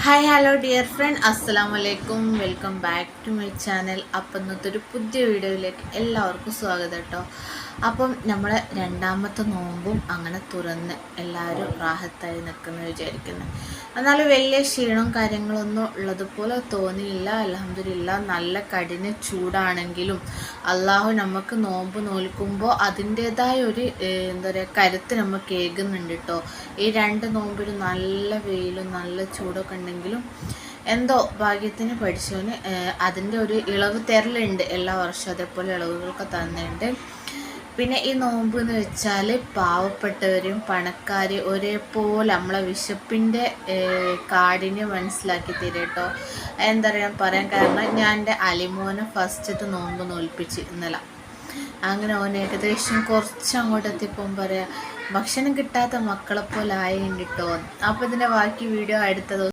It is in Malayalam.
ഹായ് ഹലോ ഡിയർ ഫ്രണ്ട്, അസ്സലാമലൈക്കും. Welcome back to my channel. അപ്പം ഇന്നത്തെ ഒരു പുതിയ വീഡിയോയിലേക്ക് എല്ലാവർക്കും സ്വാഗതം കേട്ടോ. അപ്പം നമ്മളെ രണ്ടാമത്തെ നോമ്പും അങ്ങനെ തുറന്ന് എല്ലാവരും റാഹത്തായി നിൽക്കുന്നു വിചാരിക്കുന്നു. എന്നാലും വലിയ ക്ഷീണവും കാര്യങ്ങളൊന്നും ഉള്ളതുപോലെ തോന്നിയില്ല. അൽഹംദുലില്ലാ, നല്ല കഠിന ചൂടാണെങ്കിലും അള്ളാഹു നമുക്ക് നോമ്പ് നോൽക്കുമ്പോൾ അതിൻ്റേതായ ഒരു എന്താ പറയുക കരുത്ത് നമുക്ക് ഏകുന്നുണ്ട് കേട്ടോ. ഈ രണ്ട് നോമ്പിലും നല്ല വെയിലും നല്ല ചൂടൊക്കെ ഉണ്ടെങ്കിലും എന്തോ ഭാഗ്യത്തിന് പഠിച്ചവന് അതിൻ്റെ ഒരു ഇളവ് തരലുണ്ട് എല്ലാ വർഷവും. അതേപോലെ ഇളവുകളൊക്കെ തന്നിട്ടുണ്ട്. പിന്നെ ഈ നോമ്പ് എന്ന് വെച്ചാൽ പാവപ്പെട്ടവരും പണക്കാർ ഒരേപോലെ നമ്മളെ വിശപ്പിൻ്റെ കാഠിന്യം മനസ്സിലാക്കി തരും കേട്ടോ. എന്താ പറയുക പറയാൻ കാരണം, ഞാൻ എൻ്റെ അലിമോനെ ഫസ്റ്റത്തെ നോമ്പ് നോൽപ്പിച്ച് ഇന്നലെ. അങ്ങനെ ഓൻ ഏകദേശം കുറച്ച് അങ്ങോട്ട് എത്തിയപ്പം പറയാം, ഭക്ഷണം കിട്ടാത്ത മക്കളെപ്പോലെ ആയിട്ടോ. അപ്പോൾ ഇതിൻ്റെ ബാക്കി വീഡിയോ അടുത്ത ദിവസം